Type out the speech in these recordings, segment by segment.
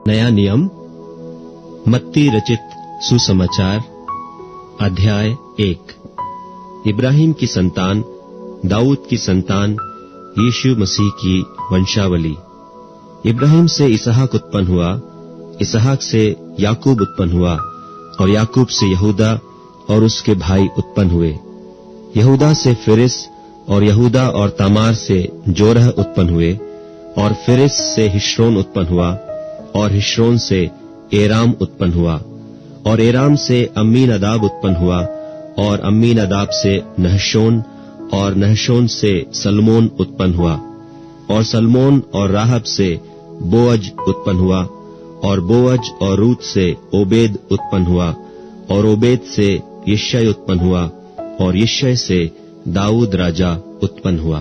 नया नियम, मत्ती रचित सुसमाचार, अध्याय 1। इब्राहिम की संतान, दाऊद की संतान, यीशु मसीह की वंशावली। इब्राहिम से इसहाक उत्पन्न हुआ, इसहाक से याकूब उत्पन्न हुआ, और याकूब से यहूदा और उसके भाई उत्पन्न हुए। यहूदा से फिरिस, और यहूदा और तामार से जोरह उत्पन्न हुए, और फिरिस से हिश्रोन उत्पन्न हुआ, और हिश्रोन से एराम उत्पन्न हुआ, और एराम से अम्मीनादाब उत्पन्न हुआ, और अम्मीनादाब से नहशोन, और नहशोन से सलमोन उत्पन्न हुआ, और सलमोन और राहब से बोअज उत्पन्न हुआ, और बोअज और रूत से ओबेद उत्पन्न हुआ, और ओबेद से यिशै उत्पन्न हुआ, और यिशै से दाऊद राजा उत्पन्न हुआ।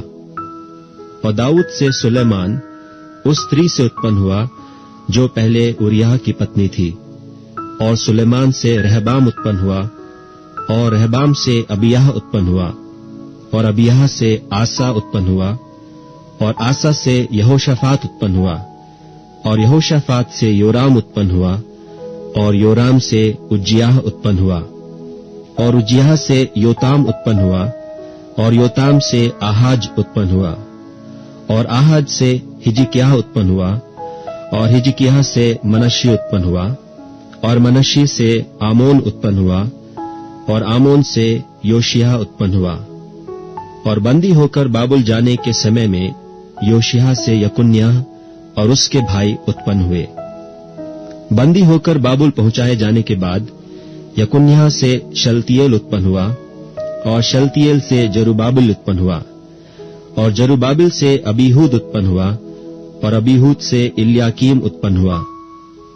और दाऊद से सुलेमान उस स्त्री से उत्पन्न हुआ जो पहले उरिय्याह की पत्नी थी, और सुलेमान से रहबाम उत्पन्न हुआ, और रहबाम से अबिय्याह उत्पन्न हुआ, और अबिय्याह से आसा उत्पन्न हुआ, और आसा से यहोशाफात उत्पन्न हुआ, और यहोशाफात से योराम उत्पन्न हुआ, और योराम से उज्जियाह उत्पन्न हुआ, और उज्जियाह से योताम उत्पन्न हुआ, और योताम से आहाज उत्पन्न हुआ, और आहाज से हिजकिय्याह उत्पन्न हुआ, और हिजकिय्याह से मनश्शी उत्पन्न हुआ, और मनश्शी से आमोन उत्पन्न हुआ, और आमोन से योशिय्याह उत्पन्न हुआ। और बंदी होकर बाबुल जाने के समय में योशिय्याह से यकुन्याह और उसके भाई उत्पन्न हुए। बंदी होकर बाबुल पहुंचाए जाने के बाद यकुन्याह से शलतियेल उत्पन्न हुआ, और शलतियेल से जरुब्बाबिल उत्पन्न हुआ, और जरुब्बाबिल से अबीहूद उत्पन्न हुआ, और अबीहूद से इल्याकीम उत्पन्न हुआ,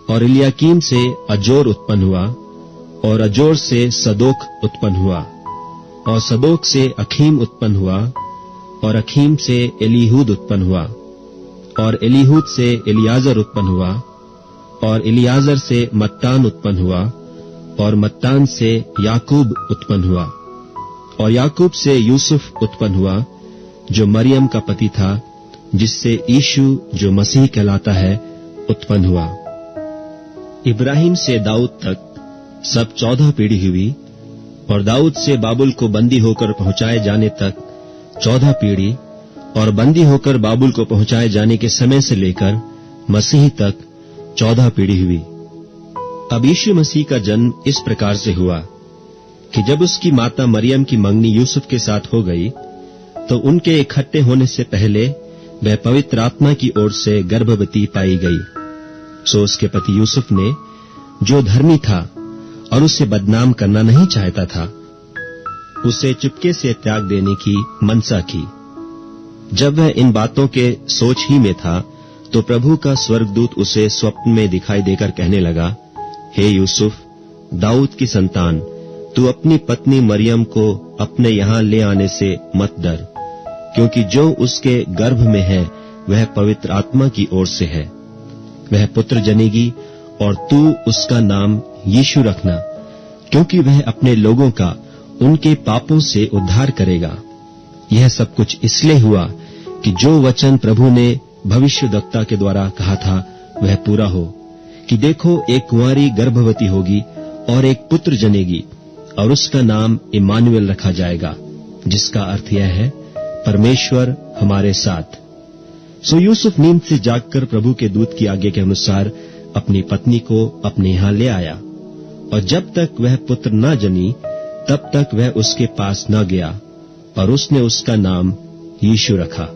और इल्याकीम से अजोर उत्पन्न हुआ, और अजोर से सदोक उत्पन्न हुआ, और सदोक से अखीम उत्पन्न हुआ, और अखीम से एलीहूद उत्पन्न हुआ, और एलीहूद से एलियाजर उत्पन्न हुआ, और एलियाजर से मत्तान उत्पन्न हुआ, और मत्तान से याकूब उत्पन्न हुआ, और याकूब से यूसुफ उत्पन्न हुआ जो मरियम का पति था, जिससे यीशु जो मसीह कहलाता है उत्पन्न हुआ। इब्राहिम से दाऊद तक सब 14 पीढ़ी हुई, और दाऊद से बाबुल को बंदी होकर पहुंचाए जाने तक 14 पीढ़ी, और बंदी होकर बाबुल को पहुंचाए जाने के समय से लेकर मसीह तक 14 पीढ़ी हुई। अब यीशु मसीह का जन्म इस प्रकार से हुआ कि जब उसकी माता मरियम की मंगनी यूसुफ के साथ हो गई, तो उनके इकट्ठे होने से पहले वह पवित्र आत्मा की ओर से गर्भवती पाई गई। सो उसके पति यूसुफ ने, जो धर्मी था और उसे बदनाम करना नहीं चाहता था, उसे चुपके से त्याग देने की मनसा की। जब वह इन बातों के सोच ही में था, तो प्रभु का स्वर्गदूत उसे स्वप्न में दिखाई देकर कहने लगा, हे यूसुफ, दाऊद की संतान, तू अपनी पत्नी मरियम को अपने यहां ले आने से मत डर, क्योंकि जो उसके गर्भ में है वह पवित्र आत्मा की ओर से है। वह पुत्र जनेगी, और तू उसका नाम यीशु रखना, क्योंकि वह अपने लोगों का उनके पापों से उद्धार करेगा। यह सब कुछ इसलिए हुआ कि जो वचन प्रभु ने भविष्यद्वक्ता के द्वारा कहा था वह पूरा हो, कि देखो, एक कुंवारी गर्भवती होगी और एक पुत्र जनेगी, और उसका नाम इम्मानुएल रखा जाएगा, जिसका अर्थ यह है, परमेश्वर हमारे साथ। सो यूसुफ नींद से जागकर प्रभु के दूत की आज्ञा के अनुसार अपनी पत्नी को अपने यहां ले आया, और जब तक वह पुत्र न जनी तब तक वह उसके पास न गया, और उसने उसका नाम यीशु रखा।